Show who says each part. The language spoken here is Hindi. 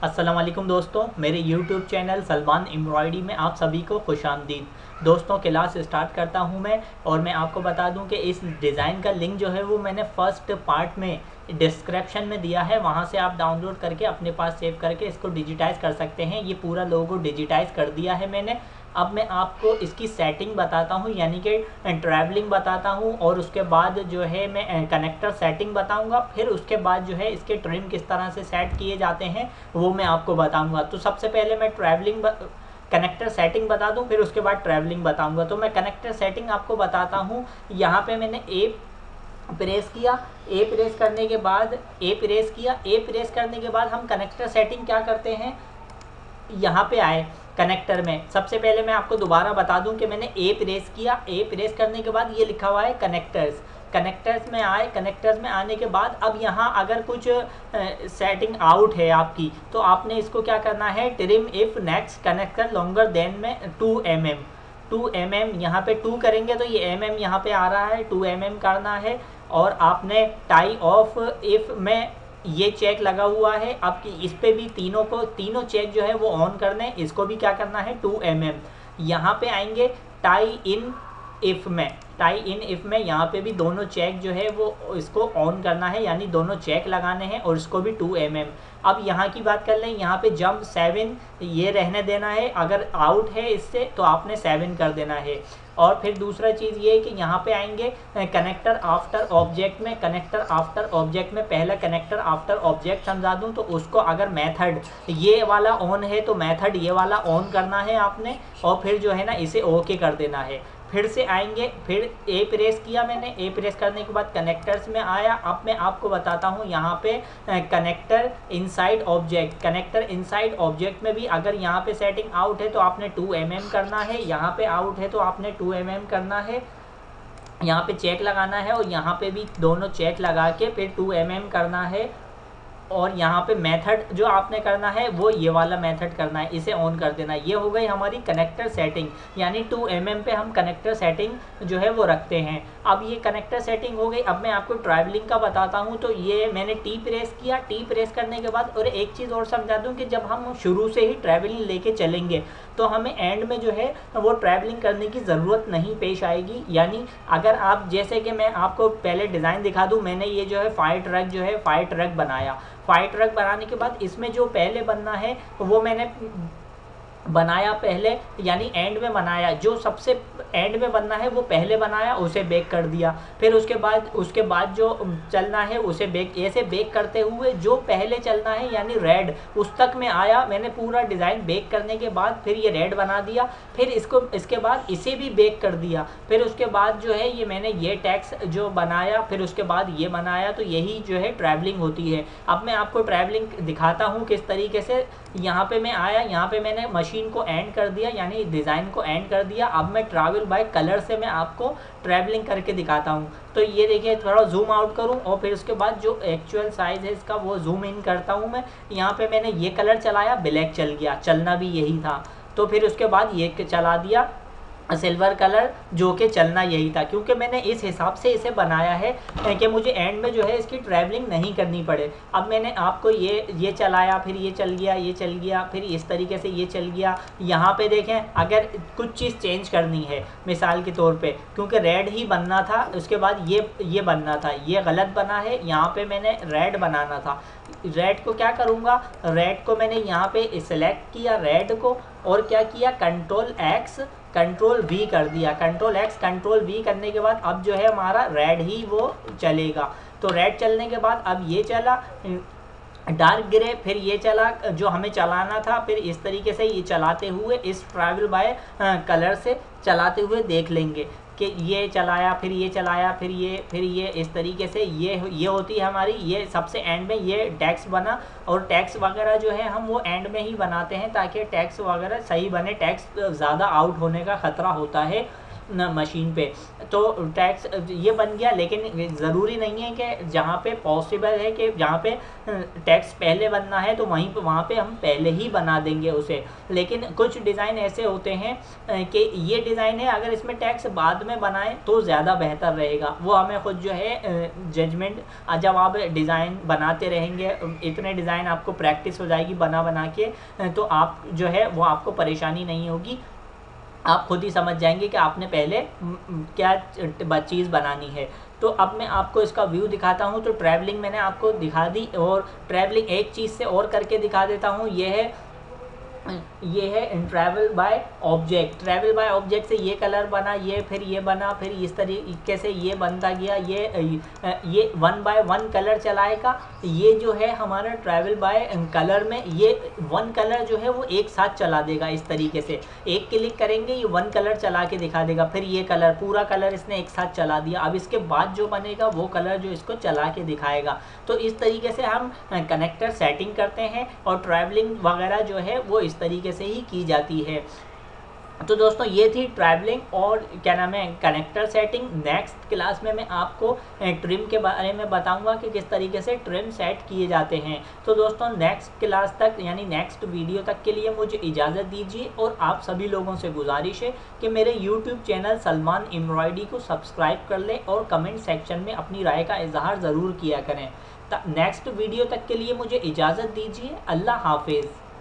Speaker 1: अस्सलाम वालेकुम दोस्तों, मेरे YouTube चैनल सलमान एम्ब्रॉयडरी में आप सभी को खुशामदीद। दोस्तों, क्लास स्टार्ट करता हूं मैं। और मैं आपको बता दूं कि इस डिज़ाइन का लिंक जो है वो मैंने फर्स्ट पार्ट में डिस्क्रिप्शन में दिया है, वहां से आप डाउनलोड करके अपने पास सेव करके इसको डिजिटाइज़ कर सकते हैं। ये पूरा लोगो डिजिटाइज़ कर दिया है मैंने। अब मैं आपको इसकी सेटिंग बताता हूँ, यानी कि ट्रैवलिंग बताता हूँ, और उसके बाद जो है मैं कनेक्टर सेटिंग बताऊँगा। फिर उसके बाद जो है इसके ट्रिम किस तरह से सेट किए जाते हैं वो मैं आपको बताऊँगा। तो सबसे पहले मैं कनेक्टर सेटिंग बता दूं, फिर उसके बाद ट्रैवलिंग बताऊंगा। तो मैं कनेक्टर सेटिंग आपको बताता हूं। यहाँ पे मैंने ए प्रेस किया, ए प्रेस करने के बाद ए प्रेस करने के बाद हम कनेक्टर सेटिंग क्या करते हैं, यहाँ पे आए कनेक्टर में। सबसे पहले मैं आपको दोबारा बता दूं कि मैंने ए प्रेस किया, ए प्रेस करने के बाद ये लिखा हुआ है कनेक्टर्स। कनेक्टर्स में आए, कनेक्टर्स में आने के बाद अब यहाँ अगर कुछ सेटिंग आउट है आपकी, तो आपने इसको क्या करना है, trim if next connector longer than में 2 mm यहाँ पे 2 करेंगे तो ये mm यहाँ पे आ रहा है, 2 mm करना है। और आपने टाई ऑफ इफ में ये चेक लगा हुआ है आपकी, इस पे भी तीनों चेक जो है वो ऑन करने हैं। इसको भी क्या करना है, 2 mm। यहाँ पे आएंगे टाई इन इफ में यहाँ पे भी दोनों चेक जो है वो इसको ऑन करना है, यानी दोनों चेक लगाने हैं, और इसको भी 2 mm। अब यहाँ की बात कर लें, यहाँ पे जंप 7 ये रहने देना है, अगर आउट है इससे तो आपने 7 कर देना है। और फिर दूसरा चीज़ ये है कि यहाँ पे आएंगे कनेक्टर आफ्टर ऑब्जेक्ट में। कनेक्टर आफ्टर ऑब्जेक्ट में पहला कनेक्टर आफ्टर ऑब्जेक्ट समझा दूँ तो उसको अगर मेथड ये वाला ऑन है तो मेथड ये वाला ऑन करना है आपने, और फिर जो है ना इसे ओके कर देना है। फिर से आएंगे, फिर ए प्रेस किया मैंने, ए प्रेस करने के बाद कनेक्टर्स में आया। अब मैं आपको बताता हूँ यहाँ पे कनेक्टर इनसाइड ऑब्जेक्ट में भी अगर यहाँ पे सेटिंग आउट है तो आपने 2 mm करना है, यहाँ पे आउट है तो आपने 2 mm करना है, यहाँ पे चेक लगाना है, और यहाँ पे भी दोनों चेक लगा के फिर 2 mm करना है। और यहाँ पे मेथड जो आपने करना है वो ये वाला मेथड करना है, इसे ऑन कर देना है। ये हो गई हमारी कनेक्टर सेटिंग, यानी 2 mm पे हम कनेक्टर सेटिंग जो है वो रखते हैं। अब ये कनेक्टर सेटिंग हो गई। अब मैं आपको ट्रैवलिंग का बताता हूँ। तो ये मैंने टी प्रेस किया, टी प्रेस करने के बाद, और एक चीज़ और समझा दूँ कि जब हम शुरू से ही ट्रैवलिंग लेके चलेंगे तो हमें एंड में जो है वो ट्रैवलिंग करने की ज़रूरत नहीं पेश आएगी। यानी अगर आप, जैसे कि मैं आपको पहले डिज़ाइन दिखा दूँ, मैंने ये जो है फायर ट्रक बनाया। फायर ट्रक बनाने के बाद इसमें जो पहले बनना है वो मैंने बनाया पहले, यानी एंड में बनाया। जो सबसे एंड में बनना है वो पहले बनाया, उसे बेक कर दिया। फिर उसके बाद जो चलना है उसे ऐसे बेक करते हुए जो पहले चलना है यानी रेड, उस तक में आया। मैंने पूरा डिज़ाइन बेक करने के बाद फिर ये रेड बना दिया। फिर इसके बाद इसे भी बेक कर दिया। फिर उसके बाद जो है ये मैंने ये टैक्स जो बनाया, फिर उसके बाद ये बनाया। तो यही जो है ट्रैवलिंग होती है। अब मैं आपको ट्रैवलिंग दिखाता हूँ किस तरीके से। यहाँ पे मैं आया, यहाँ पे मैंने मशीन को एंड कर दिया, यानी डिज़ाइन को एंड कर दिया। अब मैं ट्रैवल बाय कलर से मैं आपको ट्रैवलिंग करके दिखाता हूँ। तो ये देखिए, थोड़ा जूम आउट करूँ और फिर उसके बाद जो एक्चुअल साइज़ है इसका वो जूम इन करता हूँ मैं। यहाँ पे मैंने ये कलर चलाया, ब्लैक चल गया, चलना भी यही था। तो फिर उसके बाद ये चला दिया सिल्वर कलर, जो कि चलना यही था, क्योंकि मैंने इस हिसाब से इसे बनाया है कि मुझे एंड में जो है इसकी ट्रैवलिंग नहीं करनी पड़े। अब मैंने आपको ये चलाया, फिर ये चल गया, फिर इस तरीके से ये चल गया। यहाँ पे देखें, अगर कुछ चीज़ चेंज करनी है, मिसाल के तौर पे, क्योंकि रेड ही बनना था, उसके बाद ये बनना था, ये गलत बना है, यहाँ पे मैंने रेड बनाना था। रेड को क्या करूँगा, रेड को मैंने यहाँ पे सेलेक्ट किया रेड को, और क्या किया, कंट्रोल X कंट्रोल V कर दिया। कंट्रोल X कंट्रोल V करने के बाद अब जो है हमारा रेड ही वो चलेगा। तो रेड चलने के बाद अब ये चला डार्क ग्रे, फिर ये चला जो हमें चलाना था। फिर इस तरीके से ये चलाते हुए, इस ट्रैवल बाय कलर से चलाते हुए देख लेंगे कि ये चलाया, फिर ये चलाया, फिर ये इस तरीके से ये होती है हमारी। ये सबसे एंड में ये टैक्स बना, और टैक्स वगैरह जो है हम वो एंड में ही बनाते हैं ताकि टैक्स वगैरह सही बने। टैक्स ज़्यादा आउट होने का ख़तरा होता है। मशीन पे, तो टेक्स्ट ये बन गया। लेकिन ज़रूरी नहीं है कि जहाँ पे पॉसिबल है कि जहाँ पे टेक्स्ट पहले बनना है तो वहाँ पे हम पहले ही बना देंगे उसे। लेकिन कुछ डिज़ाइन ऐसे होते हैं कि ये डिज़ाइन है, अगर इसमें टेक्स्ट बाद में बनाएं तो ज़्यादा बेहतर रहेगा। वो हमें खुद जो है जजमेंट, जब आप डिज़ाइन बनाते रहेंगे, इतने डिज़ाइन आपको प्रैक्टिस हो जाएगी बना बना के, तो आप जो है वो आपको परेशानी नहीं होगी। आप खुद ही समझ जाएंगे कि आपने पहले क्या चीज़ बनानी है। तो अब मैं आपको इसका व्यू दिखाता हूँ। तो ट्रैवलिंग मैंने आपको दिखा दी, और ट्रैवलिंग एक चीज़ से और करके दिखा देता हूँ। ये है travel by object. Travel by object से ये कलर बना, ये फिर ये बना, फिर इस तरीके से ये बनता गया। ये 1 बाय 1 कलर चलाएगा। ये जो है हमारा ट्रैवल बाय कलर में ये 1 कलर जो है वो एक साथ चला देगा। इस तरीके से एक क्लिक करेंगे, ये 1 कलर चला के दिखा देगा। फिर ये कलर, पूरा कलर इसने एक साथ चला दिया। अब इसके बाद जो बनेगा वो कलर जो इसको चला के दिखाएगा। तो इस तरीके से हम कनेक्टर सेटिंग करते हैं, और ट्रैवलिंग वगैरह जो है वो इस तरीके से ही की जाती है। तो दोस्तों ये थी ट्रैवलिंग और क्या नाम है कनेक्टर सेटिंग। नेक्स्ट क्लास में मैं आपको ट्रिम के बारे में बताऊंगा कि किस तरीके से ट्रिम सेट किए जाते हैं। तो दोस्तों नेक्स्ट क्लास तक, यानी नेक्स्ट वीडियो तक के लिए मुझे इजाज़त दीजिए, और आप सभी लोगों से गुजारिश है कि मेरे यूट्यूब चैनल सलमान एम्ब्रॉयडरी को सब्सक्राइब कर लें, और कमेंट सेक्शन में अपनी राय का इजहार ज़रूर किया करें। नेक्स्ट वीडियो तक के लिए मुझे इजाज़त दीजिए। अल्लाह हाफिज़।